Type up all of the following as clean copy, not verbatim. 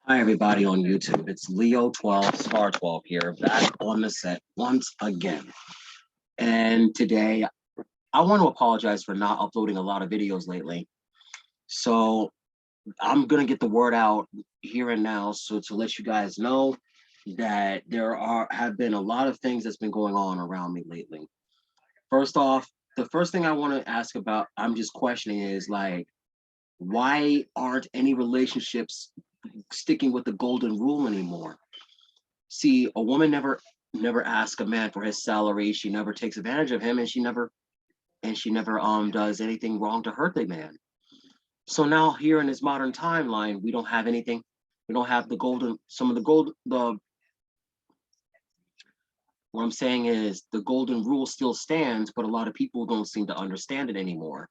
Hi, everybody on YouTube. It's Leo 12 Star 12 here, back on the set once again. And today, I want to apologize for not uploading a lot of videos lately. So, I'm going to get the word out here and now. So, to let you guys know that have been a lot of things that's been going on around me lately. First off, the first thing I want to ask about, I'm just questioning is like, why aren't any relationships sticking with the golden rule anymore? See, a woman never asks a man for his salary. She never takes advantage of him, and she never does anything wrong to hurt the man. So now here in this modern timeline, we don't have anything. We don't have the golden. Some of the gold. The What I'm saying is the golden rule still stands, but a lot of people don't seem to understand it anymore.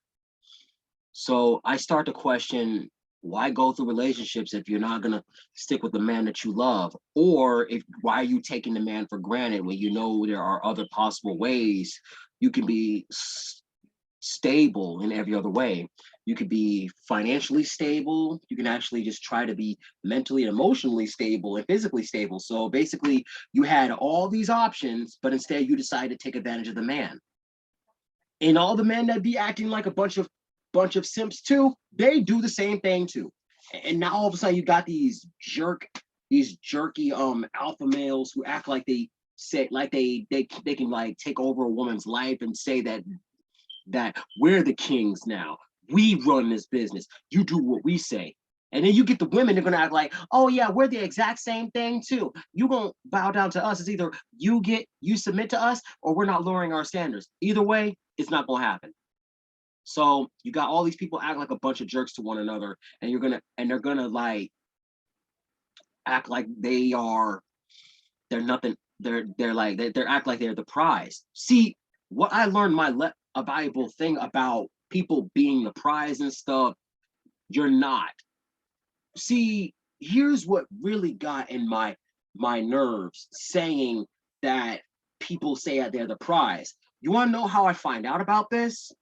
So I start to question, why go through relationships if you're not gonna stick with the man that you love? Or if why are you taking the man for granted when you know there are other possible ways you can be stable in every other way? You could be financially stable, you can actually just try to be mentally and emotionally stable and physically stable. So basically you had all these options, but instead you decided to take advantage of the man. And all the men that be acting like a bunch of simps too, they do the same thing too. And now all of a sudden you got these jerky alpha males who act like they say like they can like take over a woman's life and say that we're the kings now. We run this business. You do what we say. And then you get the women, they're gonna act like, oh yeah, we're the exact same thing too. You gonna bow down to us. It's either you submit to us or we're not lowering our standards. Either way, it's not gonna happen. So you got all these people act like a bunch of jerks to one another, and they're gonna like act like they're nothing. They're act like they're the prize. See, what I learned a valuable thing about people being the prize and stuff, you're not. See, here's what really got in my nerves, saying that people say that they're the prize. You want to know how I find out about this?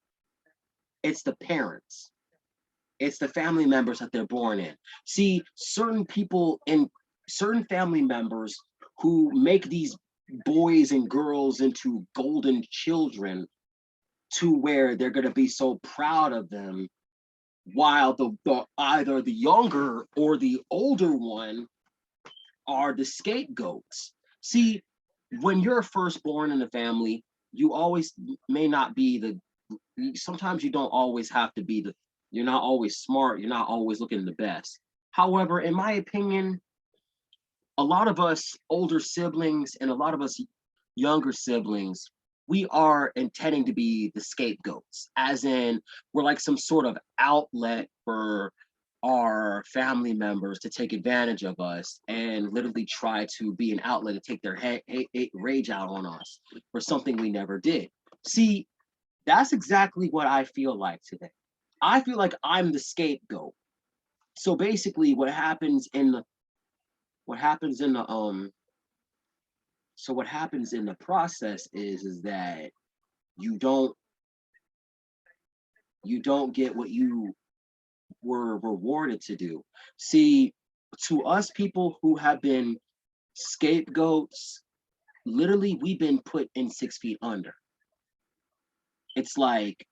It's the parents. It's the family members that they're born in. See, certain people in certain family members who make these boys and girls into golden children to where they're going to be so proud of them, while the either the younger or the older one are the scapegoats. See, when you're first born in the family, you always may not be sometimes you don't always have to be you're not always smart, you're not always looking the best. However, in my opinion, a lot of us older siblings and a lot of us younger siblings, we are intending to be the scapegoats, as in we're like some sort of outlet for our family members to take advantage of us and literally try to be an outlet to take their rage out on us for something we never did. See, that's exactly what I feel like today. I feel like I'm the scapegoat. So basically what happens in the what happens in the process is that you don't you don't get what you were rewarded to do. See, to us people who have been scapegoats, literally we've been put in 6 feet under. It's like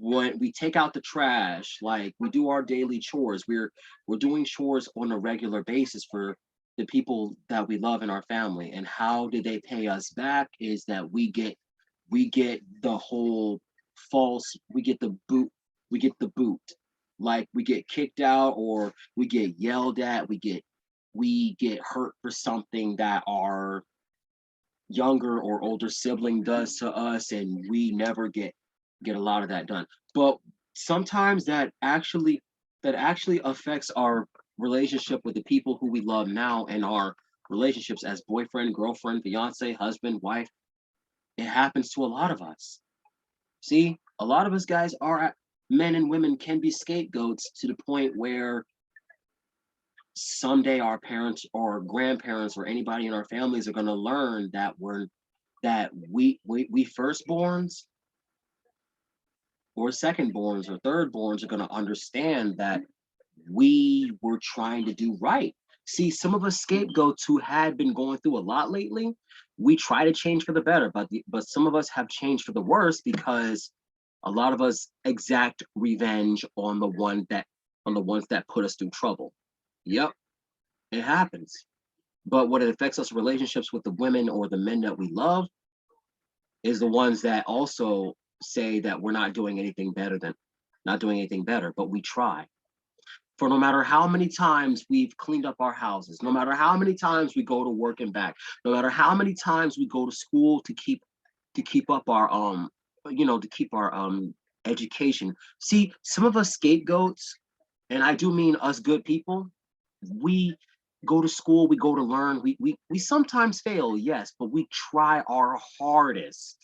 when we take out the trash, like we do our daily chores, we're doing chores on a regular basis for the people that we love in our family. And how do they pay us back is that we get the whole we get the boot. Like we get kicked out or we get yelled at, we get hurt for something that our younger or older sibling does to us, and we never get a lot of that done. But sometimes that actually affects our relationship with the people who we love now, and our relationships as boyfriend, girlfriend, fiance, husband, wife. It happens to a lot of us. See, a lot of us guys are men and women can be scapegoats to the point where someday our parents or grandparents or anybody in our families are going to learn that we firstborns or secondborns or thirdborns are going to understand that we were trying to do right. See, some of us scapegoats who had been going through a lot lately, we try to change for the better, but some of us have changed for the worse because a lot of us exact revenge on the ones that put us through trouble. Yep, it happens. But what it affects us relationships with the women or the men that we love is the ones that also say that we're not doing anything better, but we try. For no matter how many times we've cleaned up our houses, no matter how many times we go to work and back, no matter how many times we go to school to keep up our to keep our education. See, some of us scapegoats, and I do mean us good people, we go to school, we go to learn, we sometimes fail, yes, but we try our hardest.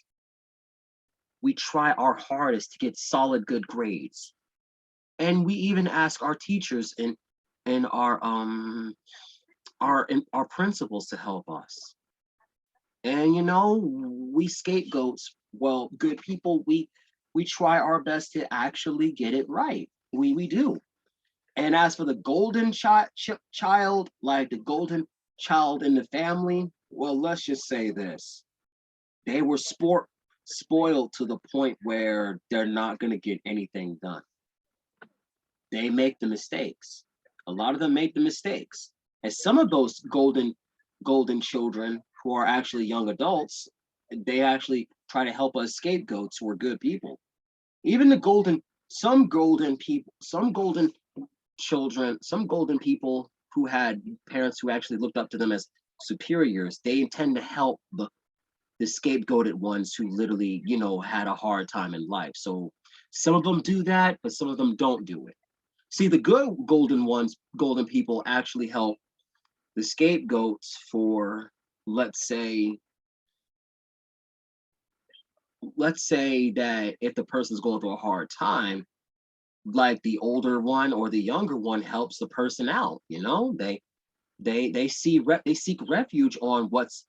We try our hardest to get solid good grades. And we even ask our teachers and our principals to help us. And we scapegoats, well, good people, we try our best to actually get it right. We do. And as for the child, like the golden child in the family, well, let's just say this. They were spoiled to the point where they're not going to get anything done. They make the mistakes. A lot of them make the mistakes. And some of those golden children who are actually young adults, they actually try to help us scapegoats who are good people. Even some golden children, some golden people who had parents who actually looked up to them as superiors, they intend to help the scapegoated ones who literally, had a hard time in life. So some of them do that, but some of them don't do it. See, the good golden people actually help the scapegoats for, let's say, that if the person's going through a hard time, like the older one or the younger one helps the person out. They seek refuge on what's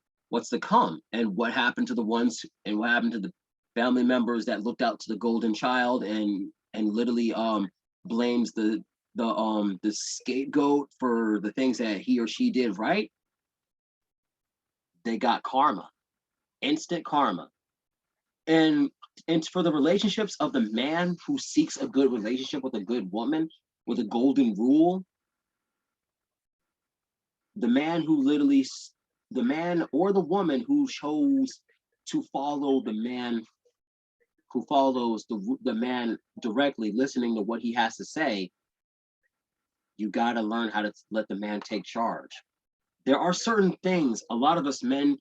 to come, and what happened to the family members that looked out to the golden child and literally blames the scapegoat for the things that he or she did right. They got karma, instant karma. And for the relationships of the man who seeks a good relationship with a good woman with a golden rule, the man who literally the man or the woman who chose to follow the man who follows the man directly, listening to what he has to say, you got to learn how to let the man take charge. There are certain things a lot of us men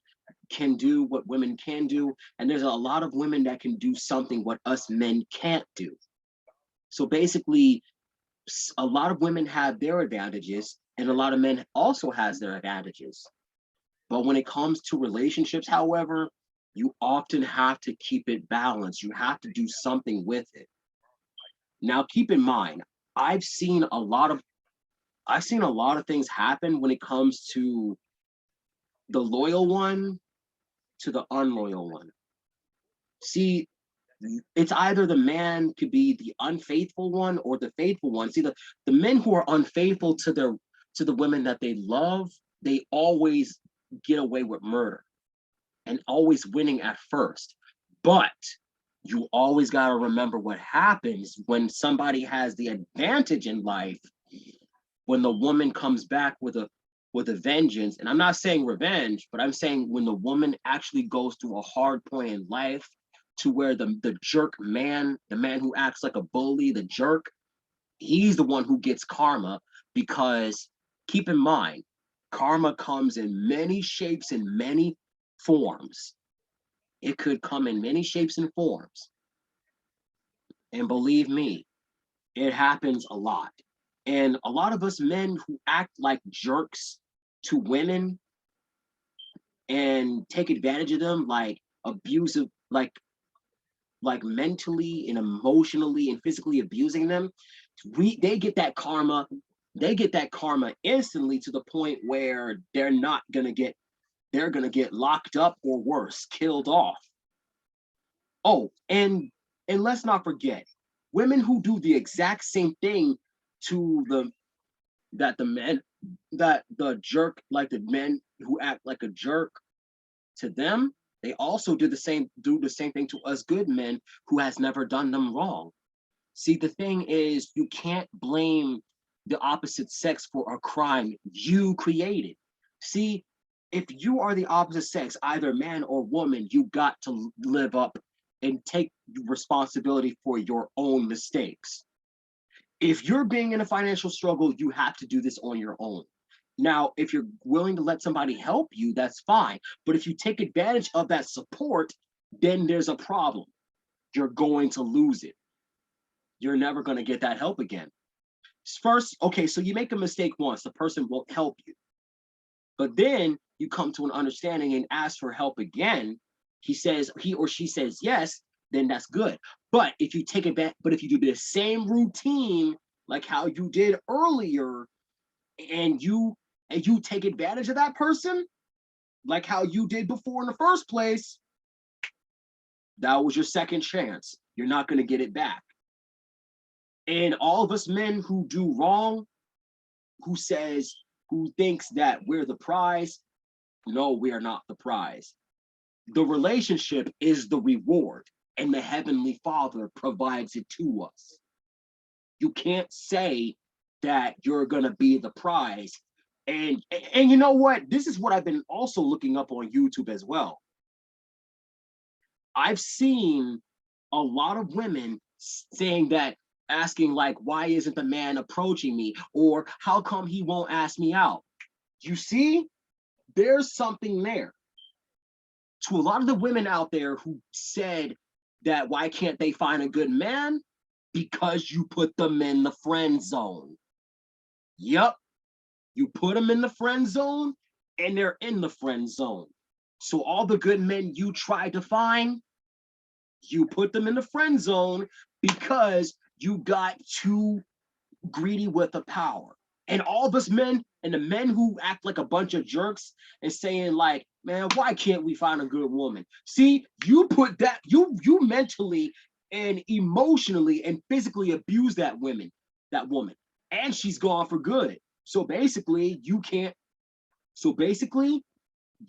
can do what women can do, and there's a lot of women that can do something what us men can't do. So basically, a lot of women have their advantages and a lot of men also has their advantages. But when it comes to relationships, however, you often have to keep it balanced. You have to do something with it. Now, keep in mind, I've seen a lot of things happen when it comes to the loyal one to the unloyal one. See, it's either the man could be the unfaithful one or the faithful one. See, the men who are unfaithful to the women that they love, they always get away with murder and always winning at first. But you always got to remember what happens when somebody has the advantage in life, when the woman comes back with a vengeance. And I'm not saying revenge, but I'm saying when the woman actually goes through a hard point in life to where the jerk man, the man who acts like a bully, the jerk, he's the one who gets karma. Because keep in mind, karma comes in many shapes and many forms. It could come in many shapes and forms. And believe me, it happens a lot. And a lot of us men who act like jerks to women and take advantage of them, like abusive, like mentally and emotionally and physically abusing them, they get that karma. They get that karma instantly to the point where they're gonna get locked up or worse, killed off. Oh, and let's not forget, women who do the exact same thing to that the men, that the jerk, like the men who act like a jerk to them, they also do the same thing to us good men who has never done them wrong. See, the thing is, you can't blame the opposite sex for a crime you created. See, if you are the opposite sex, either man or woman, you got to live up and take responsibility for your own mistakes. If you're being in a financial struggle, you have to do this on your own. Now, if you're willing to let somebody help you, that's fine. But if you take advantage of that support, then there's a problem. You're going to lose it. You're never going to get that help again. First, okay, so you make a mistake once, the person won't help you. But then you come to an understanding and ask for help again. He or she says yes, then that's good. But if you take it back, but if you do the same routine like how you did earlier, and you take advantage of that person, like how you did before in the first place, that was your second chance. You're not going to get it back. And all of us men who do wrong, who thinks that we're the prize, no, we are not the prize. The relationship is the reward, and the Heavenly Father provides it to us. You can't say that you're gonna be the prize. And you know what? This is what I've been also looking up on YouTube as well. I've seen a lot of women saying that, asking like, why isn't the man approaching me? Or how come he won't ask me out? You see, there's something there. To a lot of the women out there who said that why can't they find a good man? Because you put them in the friend zone. Yep, you put them in the friend zone and they're in the friend zone. So all the good men you try to find, you put them in the friend zone because you got too greedy with the power. And all of us men, and the men who act like a bunch of jerks and saying like, man, why can't we find a good woman? See, you put that, you mentally and emotionally and physically abuse that woman, and she's gone for good. So basically, so basically,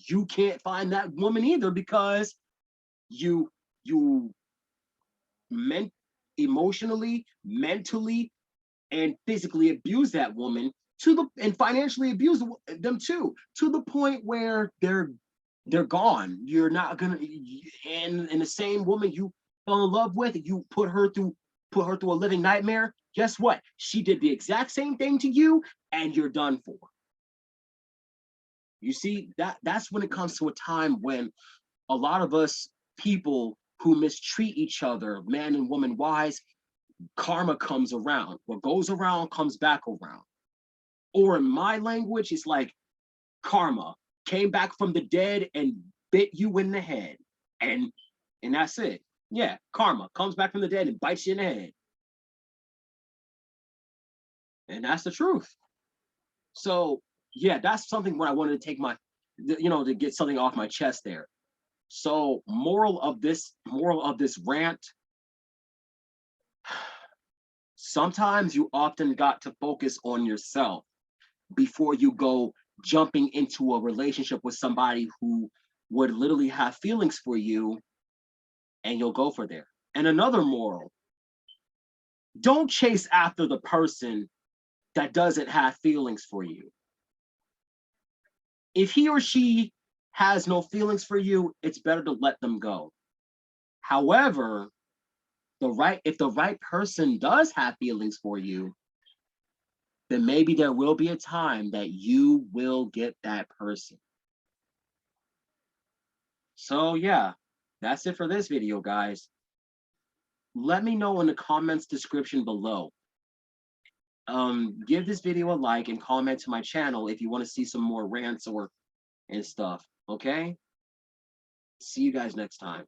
you can't find that woman either because you meant emotionally, mentally, and physically abuse that woman and financially abuse them too, to the point where they're gone. You're not gonna, and the same woman you fell in love with, you put her through a living nightmare. Guess what? She did the exact same thing to you, and you're done for. You see, that's when it comes to a time when a lot of us people who mistreat each other, man and woman wise, karma comes around. What goes around comes back around. Or in my language, it's like karma came back from the dead and bit you in the head. And that's it. Yeah, karma comes back from the dead and bites you in the head. And that's the truth. So yeah, that's something what I wanted to take to get something off my chest there. So moral of this rant, sometimes you often got to focus on yourself before you go jumping into a relationship with somebody who would literally have feelings for you, and you'll go for there. And another moral, don't chase after the person that doesn't have feelings for you. If he or she has no feelings for you, it's better to let them go. However, if the right person does have feelings for you, then maybe there will be a time that you will get that person. So yeah, that's it for this video, guys. Let me know in the comments description below. Give this video a like and comment to my channel if you want to see some more rants and stuff. Okay? See you guys next time.